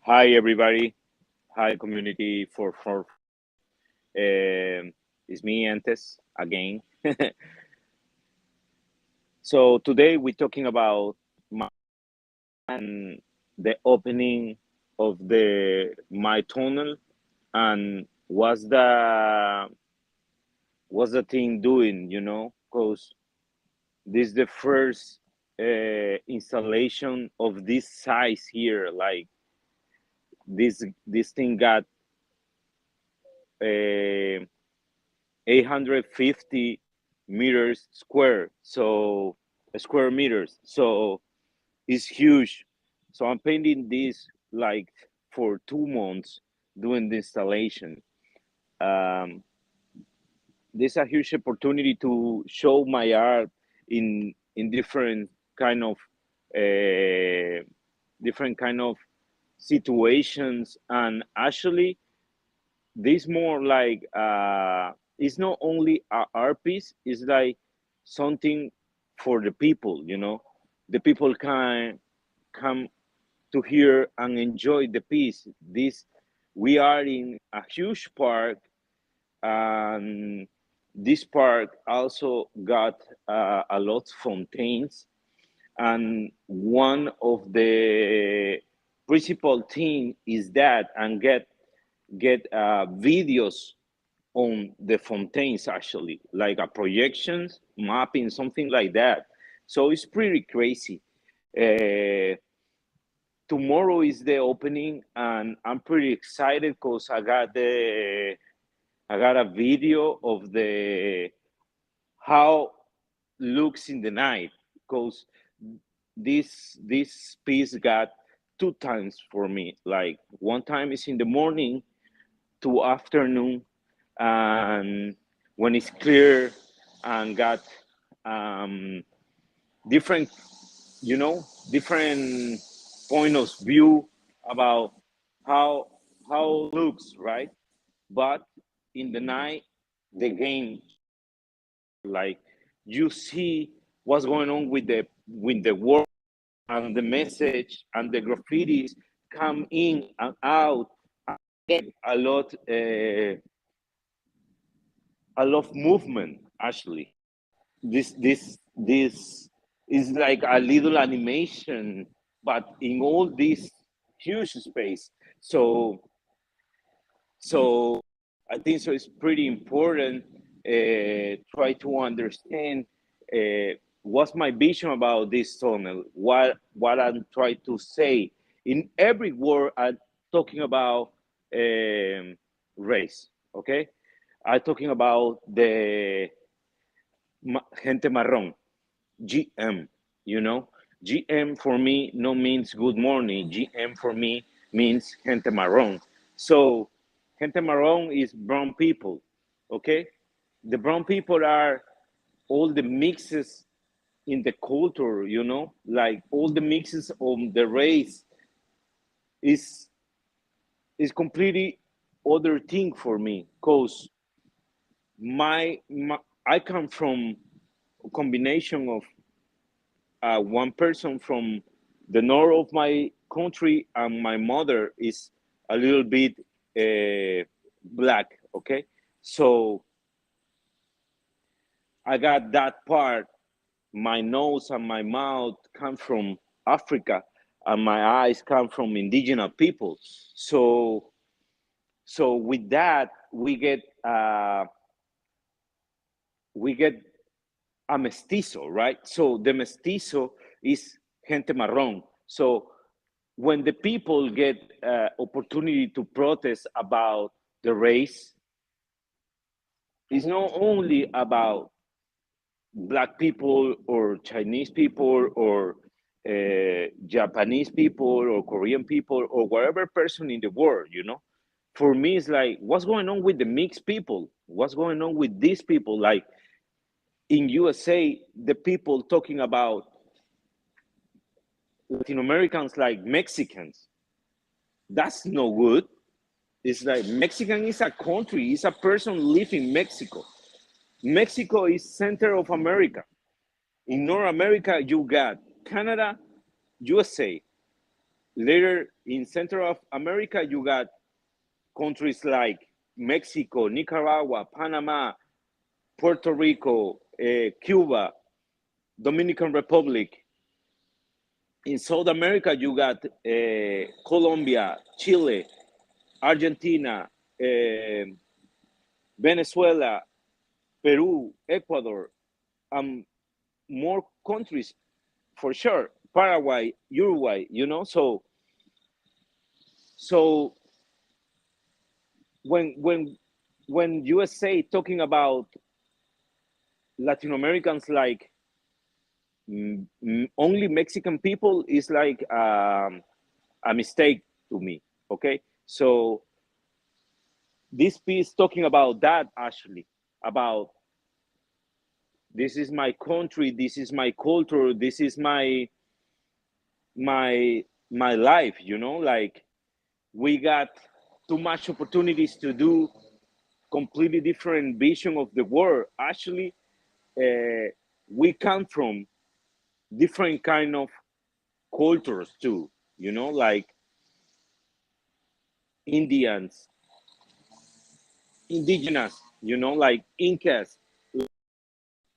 Hi, everybody. Hi, community. It's me, Entes, again. So today we're talking about and the opening of my tunnel and what's the thing doing, because this is the first installation of this size here. Like this thing got uh, 850 meters square, so square meters. So it's huge. So I'm painting this like for 2 months doing the installation. Um, this is a huge opportunity to show my art in uh, different kind of situations, and actually this more like it's not only a art piece, it's like something for the people, the people can come to hear and enjoy the piece. This We are in a huge park, and this park also got a lot of fountains, and one of the principal thing is that and get videos on the fountains, actually, like a projections mapping, something like that. So it's pretty crazy. uh, Tomorrow is the opening, and I'm pretty excited because I got a video of the how looks in the night, because this piece got two times for me. Like one time is in the morning to afternoon, and when it's clear, and got um, different, different point of view about how looks, right? But in the night, the game, like, you see what's going on with the world, and the message and the graffitis come in and out, get a lot of movement, actually. This is like a little animation, but in all this huge space. So so I think so it's pretty important, try to understand what's my vision about this tunnel, what I'm trying to say. In every word I'm talking about race, okay? I'm talking about the gente marrón, GM, you know? GM for me no means good morning. GM for me means gente marrón. So gente marrón is brown people, okay? The brown people are all the mixes in the culture, like all the mixes of the race is completely other thing for me, because my I come from a combination of one person from the north of my country, and my mother is a little bit black. Okay, so I got that part. My nose and my mouth come from Africa, and my eyes come from indigenous people. So with that, we get a mestizo, right? So the mestizo is gente marrón. So when the people get opportunity to protest about the race, it's not only about black people or Chinese people or Japanese people or Korean people or whatever person in the world. For me, it's like, what's going on with the mixed people? What's going on with these people? Like in USA, the people talking about Latin Americans like Mexicans. That's no good. It's like Mexican is a country, it's a person living in Mexico. Mexico is center of America. In North America, you got Canada, USA. Later in Central America, you got countries like Mexico, Nicaragua, Panama, Puerto Rico, Cuba, Dominican Republic. In South America, you got Colombia, Chile, Argentina, Venezuela, Peru, Ecuador, and more countries for sure. Paraguay, Uruguay, you know. So when USA talking about Latin Americans like only Mexican people is like a mistake to me. Okay, so this piece talking about that actually about this is my country, this is my culture, this is my life. You know, like we got too much opportunities to do completely different vision of the world. Actually, we come from different kind of cultures too. You know, like Indians, indigenous. You know, like Incas,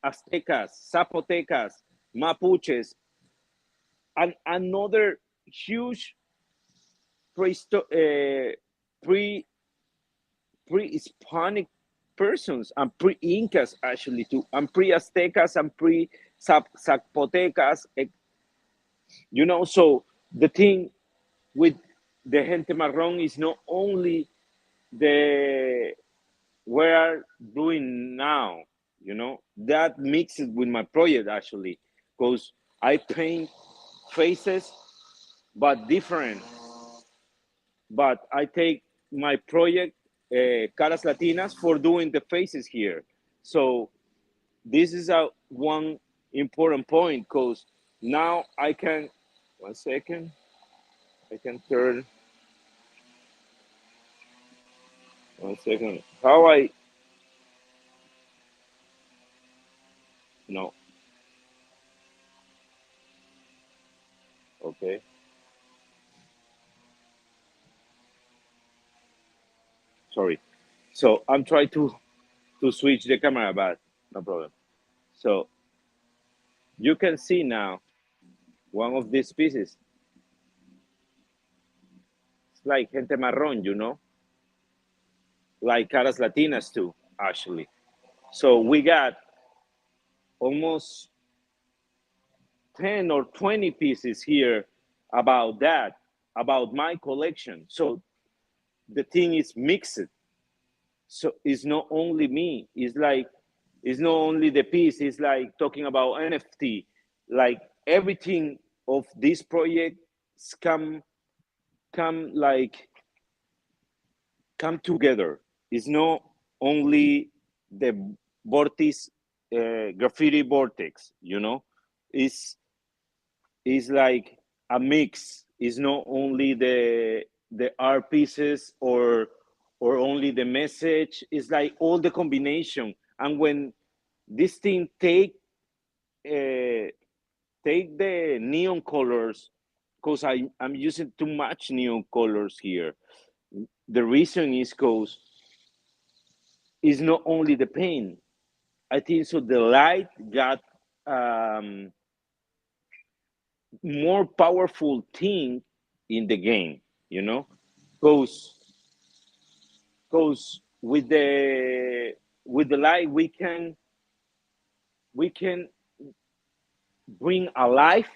Aztecas, Zapotecas, Mapuches, and another huge pre pre-Hispanic persons and pre-Incas actually too, and pre-Aztecas and pre-Zapotecas. You know, so the thing with the gente marron is not only the we're doing now, you know, that mixes with my project actually, because I paint faces but different, but I take my project Caras Latinas for doing the faces here. So this is a one important point because now I can, 1 second, I can turn, 1 second, how I, no, okay, sorry. So I'm trying to switch the camera, but no problem. So you can see now one of these pieces. It's like gente marron, you know, like caras latinas too, actually. So we got almost 10 or 20 pieces here about that, about my collection. So the thing is mixed. So it's not only me. It's like it's not only the piece. It's like talking about NFT. Like everything of this project come like come together. It's not only the Vortex graffiti Vortex. You know, it's it's like a mix. It's not only the art pieces or only the message. It's like all the combination. And when this thing uh, take the neon colors, because I'm using too much neon colors here. The reason is because it's not only the paint. I think so. The light got um, more powerful thing in the game, you know, because with the light we can bring alive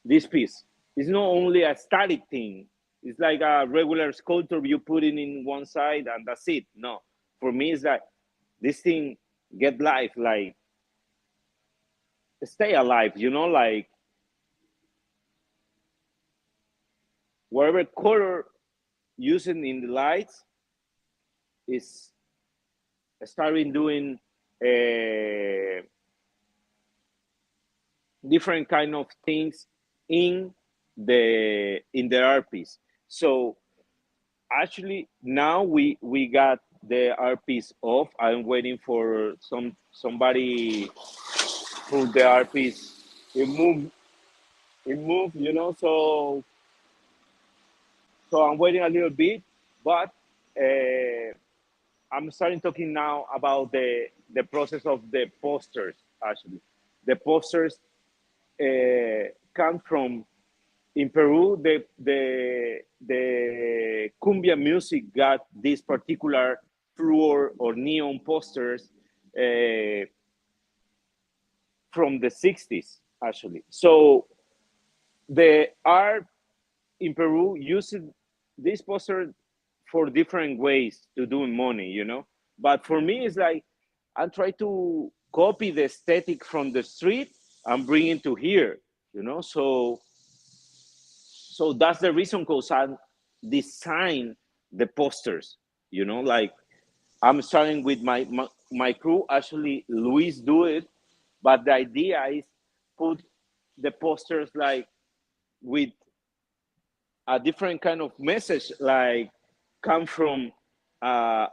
this piece. It's not only a static thing. It's like a regular sculpture you put it in one side and that's it. No, for me it's like this thing get life, like stay alive, you know, like whatever color using in the lights is starting doing uh, different kind of things in the art piece. So actually now we got the art piece off. I'm waiting for somebody put the art piece. It moved, you know. So So I'm waiting a little bit, but I'm starting talking now about the process of the posters. Actually, the posters come from in Peru. The cumbia music got this particular fluor or neon posters uh, from the 60s actually. So the art in Peru used this poster for different ways to do money, you know. But for me, it's like I try to copy the aesthetic from the street and bring it to here, you know. So that's the reason because I design the posters, you know. Like I'm starting with my crew. Actually, Luis do it, but the idea is put the posters like with a different kind of message, like come from uh,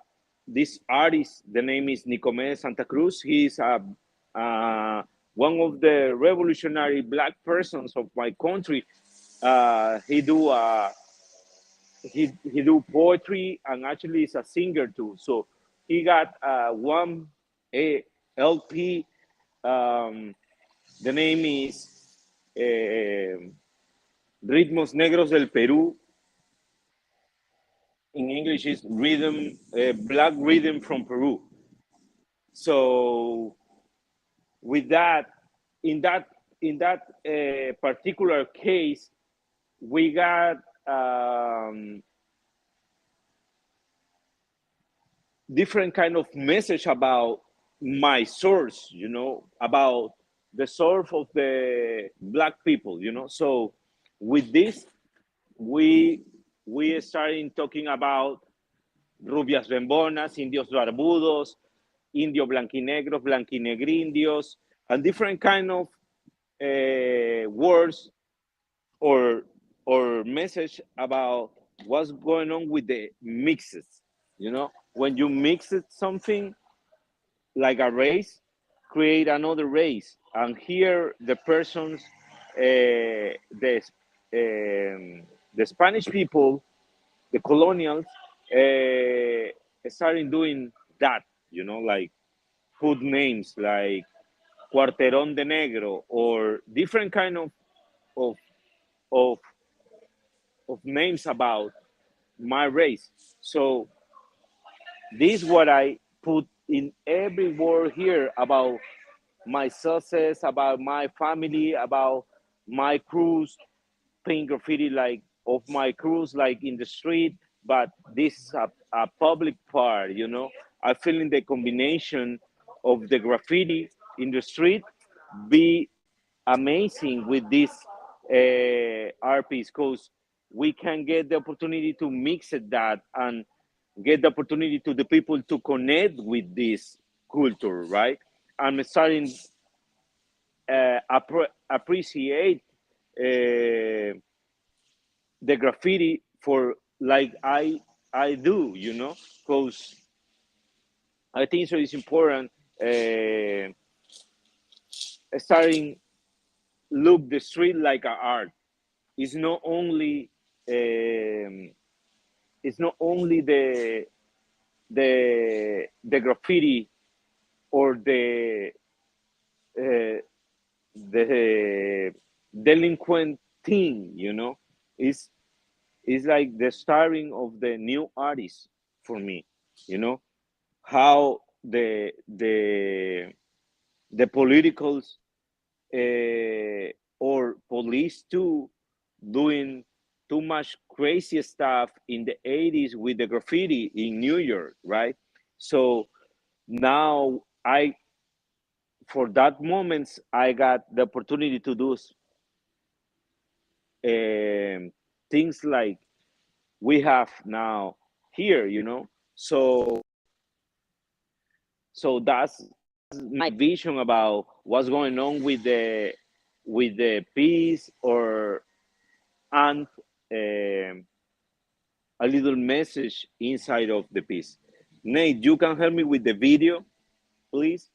this artist. The name is Nicomé Santa Cruz. He's one of the revolutionary black persons of my country. He do poetry and actually is a singer too. So he got one LP. Um, the name is Ritmos Negros del Perú. In English is rhythm, black rhythm from Peru. So with that, in that particular case, we got different kind of message about my source, you know, about the source of the black people, you know. So with this, we we started talking about rubias bembonas, indios barbudos, indio blanquinegros, blanquinegrindios, and different kind of words or message about what's going on with the mixes. You know, when you mix it something like a race, create another race, and here the persons, the Spanish people, the colonials, started doing that. You know, like put names like Cuarterón de Negro or different kind of of of names about my race. So this is what I put in every word here about my success, about my family, about my crews, paint graffiti like of my crews like in the street, but this is a public part, you know. I feel in the combination of the graffiti in the street be amazing with this art piece because we can get the opportunity to mix it that and get the opportunity to the people to connect with this culture, right? I'm starting appreciate the graffiti for like I do, you know, because I think so it's important starting look the street like a art. It's not only um, it's not only the graffiti or uh, the delinquent thing, you know. It's like the starting of the new artist for me, you know, how the politicals or police too doing too much crazy stuff in the 80s with the graffiti in New York, right? So now I for that moments I got the opportunity to do things like we have now here, you know. So that's my vision about what's going on with the piece or and um, a little message inside of the piece. Nate, you can help me with the video, please.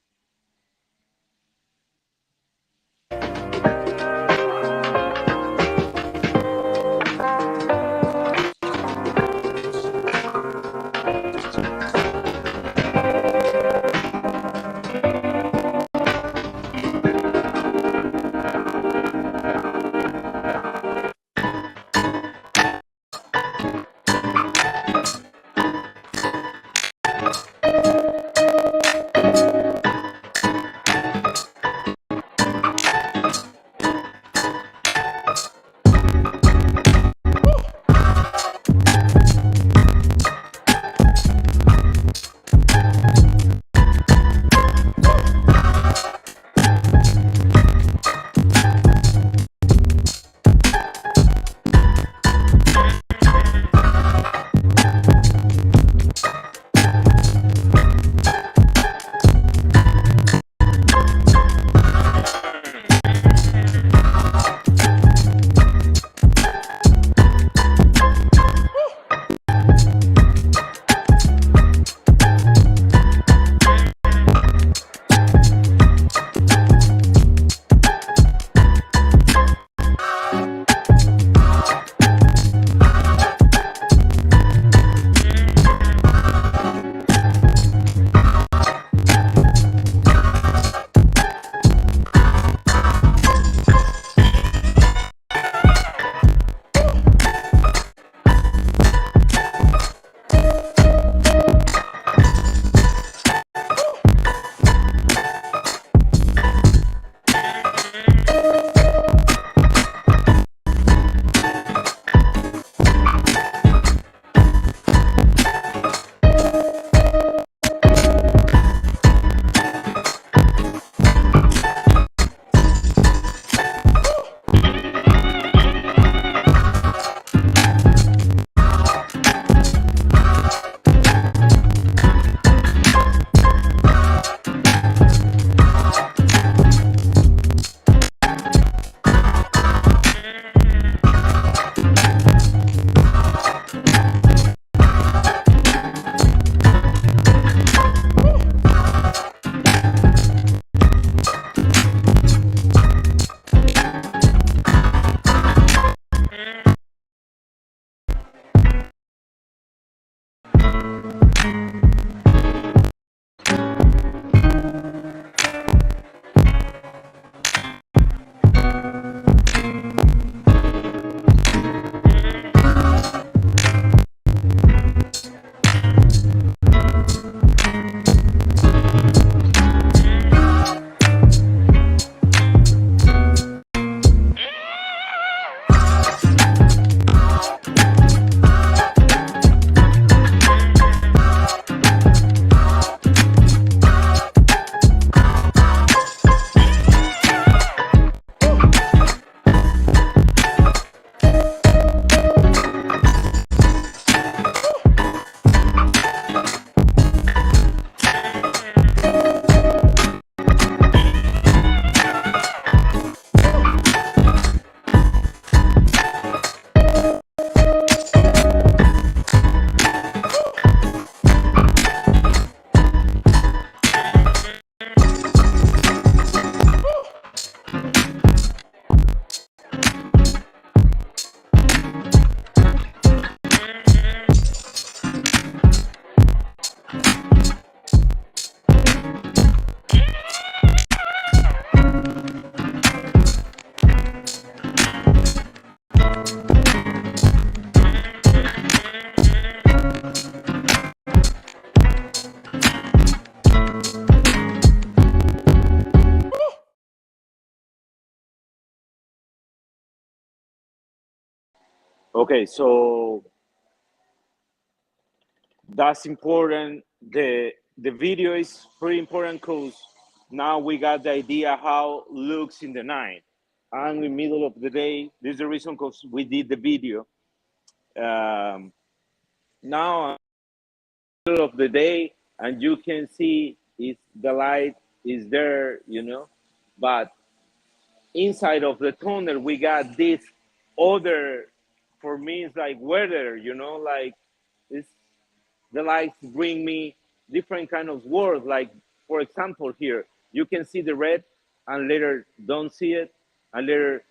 Okay, so that's important. The video is pretty important because now we got the idea how it looks in the night. And in the middle of the day, this is the reason because we did the video. Um, Now middle of the day, and you can see is the light is there, but inside of the tunnel we got this other, for me it's like weather, like it's the lights bring me different kind of words. Like for example, here you can see the red and later don't see it, and later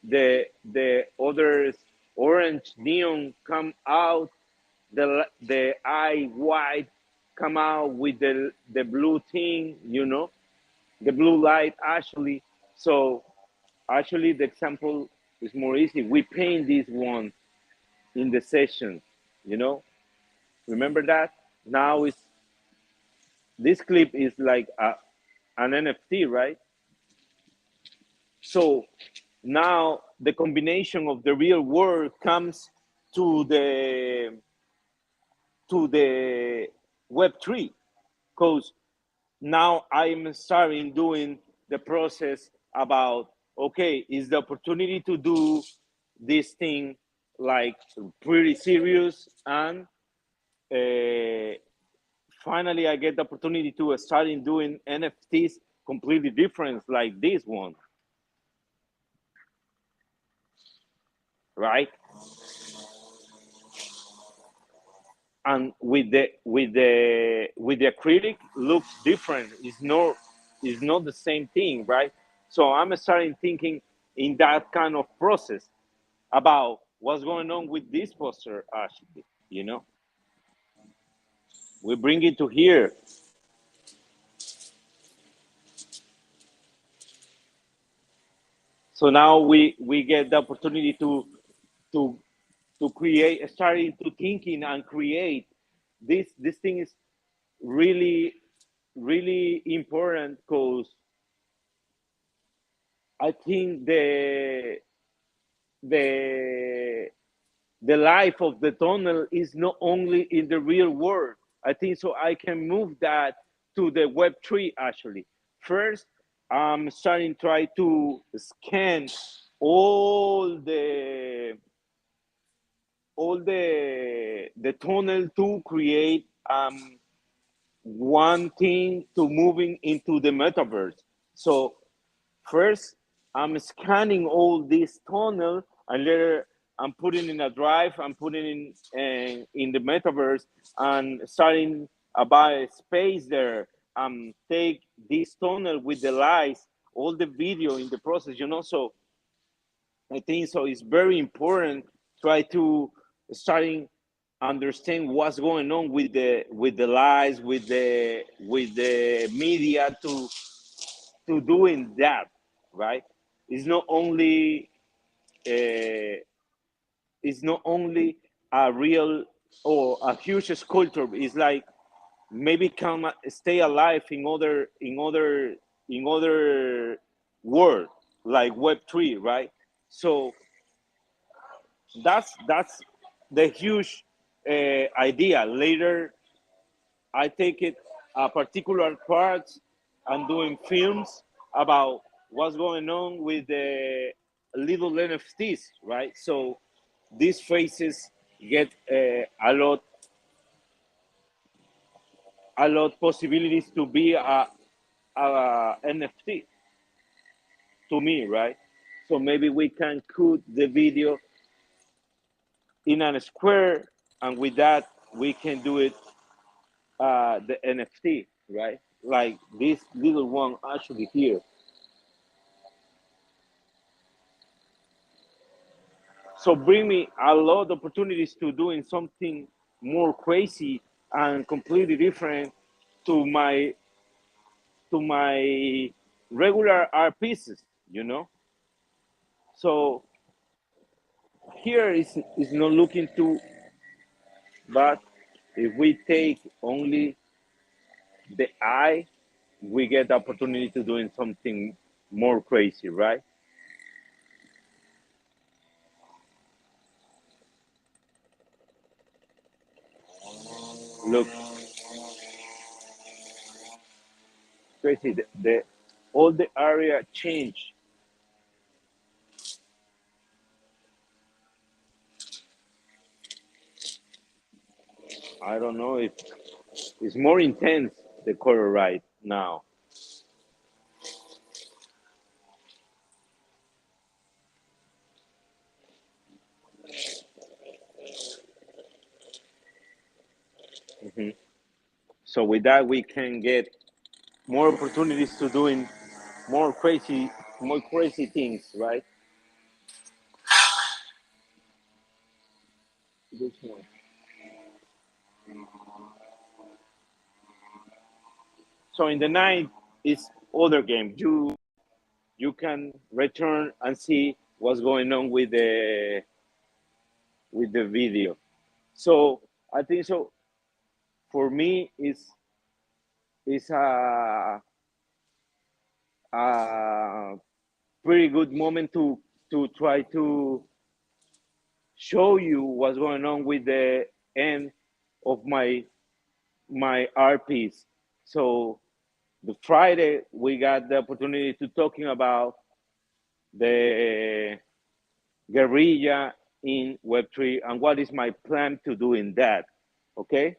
the other orange neon come out, the eye white come out with the blue thing, the blue light actually. So actually the example is more easy. We paint this one in the session, you know. Remember that? Now it's this clip is like an NFT, right? So now the combination of the real world comes to the Web3, because now I'm starting doing the process about, okay, is the opportunity to do this thing like pretty serious, and uh, finally I get the opportunity to start in doing NFTs completely different like this one, right? And with the acrylic looks different. It's not the same thing, right? So I'm starting thinking in that kind of process about what's going on with this poster actually, we bring it to here. So now we get the opportunity to create, starting to thinking and create. This thing is really really important because I think the the life of the tunnel is not only in the real world. I think so I can move that to the Web3 actually. First, I'm starting to try to scan all the the tunnel to create one thing to moving into the metaverse. So first, I'm scanning all this tunnel, and later I'm putting in a drive, I'm putting in the metaverse, and starting about a space there. Take this tunnel with the lights, all the video in the process, So I think so. It's very important try to starting understand what's going on with the lights, with the media to doing that, right? It's not only uh, it's not only a real or a huge sculpture. It's like maybe can stay alive in other world like Web3, right? So that's the huge idea. Later, I take it a particular part and doing films about what's going on with the little NFTs, right? So these faces get a lot possibilities to be a NFT to me, right? So maybe we can cut the video in a square, and with that we can do it the NFT, right? Like this little one actually here. So bring me a lot of opportunities to doing something more crazy and completely different to my regular art pieces, So here is not looking too bad. If we take only the eye, we get the opportunity to doing something more crazy, right? Look, crazy. The all the area changed. I don't know if it's more intense the color right now. Mhm. So with that, we can get more opportunities to doing more crazy things, right? This one. So in the night, it's other game. You can return and see what's going on with the video. So I think so. For me, it's a pretty good moment to try to show you what's going on with the end of my art piece. So the Friday we got the opportunity to talking about the guerrilla in Web3 and what is my plan to do in that. Okay,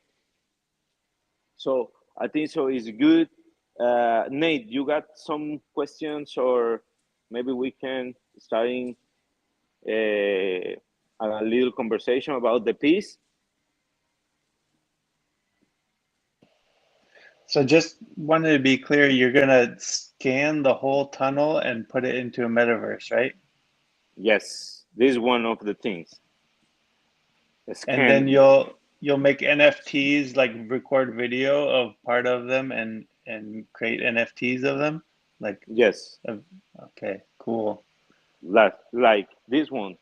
so I think so is good. Nate, you got some questions, or maybe we can starting a little conversation about the piece. So just wanted to be clear, you're gonna scan the whole tunnel and put it into a metaverse, right? Yes, this is one of the things. And then Scan. you'll make NFTs, like record video of part of them and create NFTs of them. Like, Yes, okay, cool. like this one.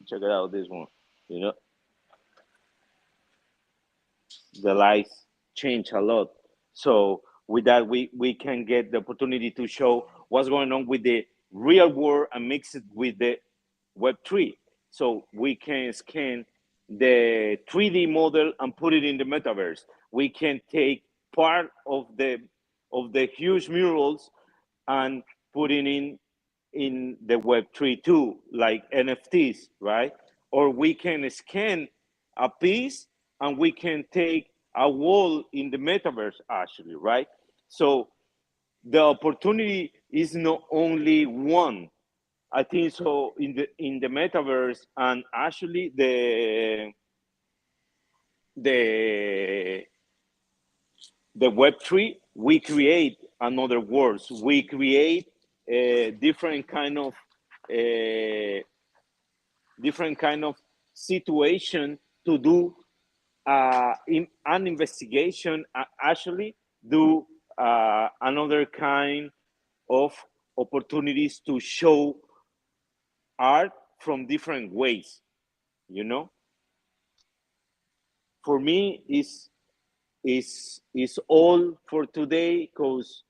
Check it out. This one. You know, the lights change a lot. So with that, we can get the opportunity to show what's going on with the real world and mix it with the Web3. So we can scan the 3D model and put it in the metaverse. We can take part of the huge murals and put it in the Web3 too, like NFTs, right? Or we can scan a piece and we can take a wall in the metaverse, actually, right? So the opportunity is not only one. I think so in the metaverse, and actually the the Web3, we create another worlds. We create a uh, different kind of situation to do an investigation. Actually, do another kind of opportunities to show art from different ways. You know, for me, is all for today because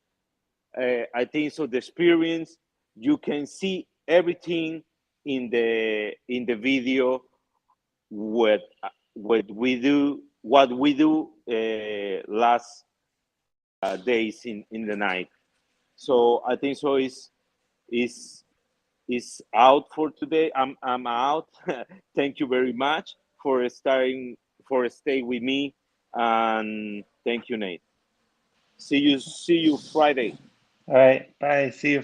I think so. The experience, you can see everything in the video. What what we do last days in the night. So I think so is is out for today. I'm out. Thank you very much for starting for stay with me, and thank you, Nate. See you Friday. All right, bye. See you.